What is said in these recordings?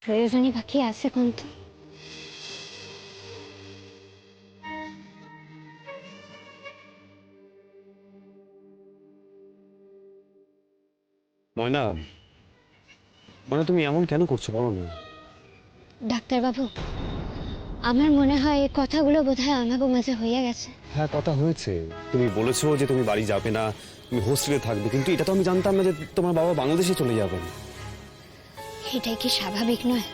প্রয়োজনই বাকি আছে কিন্তু ময়না, ময়না তুমি এমন কেন করছো বলো না? ডাক্তারবাবু, আমার মনে হয় এই কথাগুলো বোধহয় আমাকে মাঝে হয়ে গেছে। হ্যাঁ, কথা হয়েছে। তুমি বলেছো যে তুমি বাড়ি যাবে না, তুমি হোস্টেলে থাকবে, কিন্তু এটা তো আমি জানতাম না যে তোমার বাবা বাংলাদেশে চলে যাবেন। এটাই কি স্বাভাবিক নয়?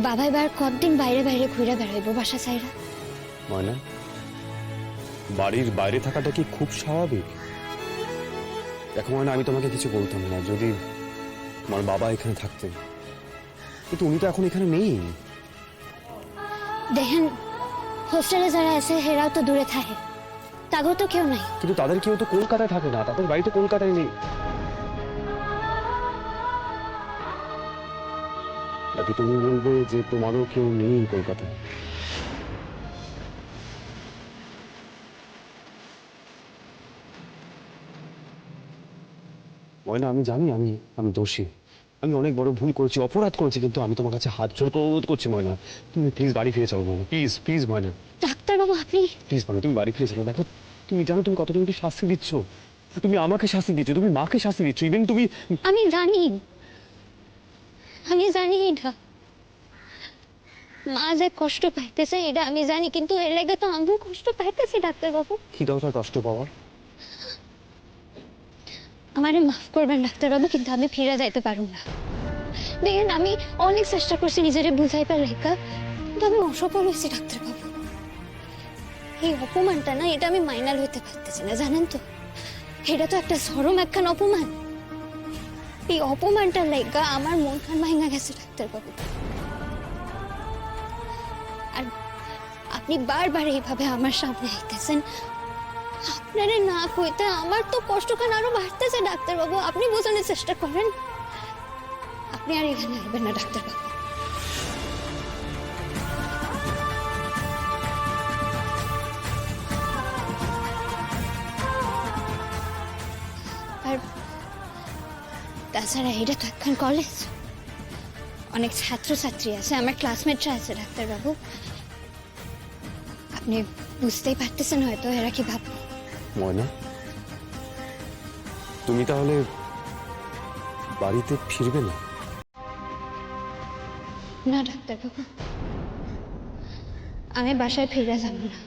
বাবা এবার কতদিন বাইরে বাইরে ঘুরে বেড়াইবো বাসা চাইরা? ময়না, বাড়ির বাইরে থাকাটা কি খুব স্বাভাবিক? দেখো ময়না, আমি তোমাকে কিছু বলতাম না যদি তোমার বাবা এখানে থাকতেন, কিন্তু উনি তো এখন এখানে নেই। দেখেন, হোস্টেলে যারা আছে হেরাও তো দূরে থাকে, তাগো তো কেউ নাই। কিন্তু তাদের কেউ তো কলকাতায় থাকে না, তাদের বাড়ি তো কলকাতায় নেই। নাকি তুমি বলবে যে তোমারও কেউ নেই কলকাতায়? ময়না, আমি জানি আমি আমি দোষী, আমি অনেক বড় ভুল করেছি, অপরাধ করেছি, কিন্তু আমি তোমার কাছে হাত জোড় করে অনুরোধ করছি ময়না, তুমি প্লিজ বাড়ি ফিরে যাও ময়না, প্লিজ প্লিজ ময়না, ডাক্তারবাবু আপনি প্লিজ ময়না, তুমি বাড়ি ফিরে যাও। দেখো, তুমি জানো তুমি কতজনকে শাস্তি দিচ্ছ, তুমি আমাকে শাস্তি দিচ্ছ, তুমি মাকে শাস্তি দিচ্ছ, ইভেন তুমি। আমি জানি, আমি জানি এটা মা যে কষ্ট পাইতেছে এটা আমি জানি, কিন্তু এর লাগে তো আমিও কষ্ট পাইতেছি ডাক্তারবাবু। কি দরকার কষ্ট পাওয়ার? আমারে মাফ করবেন ডাক্তারবাবু, কিন্তু আমি ফিরে যাইতে পারবো না। দেখেন, আমি অনেক চেষ্টা করছি নিজেরে বুঝাইবার লেখা, কিন্তু আমি অসফল হয়েছি ডাক্তারবাবু। এই অপমানটা না, এটা আমি মাইনাল হইতে পারতেছি না, জানেন তো? এটা তো একটা চরম একখান অপমান। এই অপমানটার লেগা আমার মন খান ভাঙা গেছে ডাক্তারবাবু। আর আপনি বারবার এইভাবে আমার সামনে আইতেছেন, আপনারে না কইতে আমার তো কষ্টখান আরো বাড়তেছে ডাক্তারবাবু। আপনি বোঝানোর চেষ্টা করেন। আপনি আর এখানে আসবেন না ডাক্তারবাবু। আর তাছাড়া এটা তো একখান কলেজ, অনেক ছাত্রছাত্রী আছে, আমার ক্লাসমেটরা আছে ডাক্তারবাবু। আপনি বুঝতেই পারতেছেন হয়তো এরা কি ভাববে। ময়না, তুমি তাহলে বাড়িতে ফিরবে না? না ডাক্তারবাবু, আমি বাসায় ফিরে যাব না।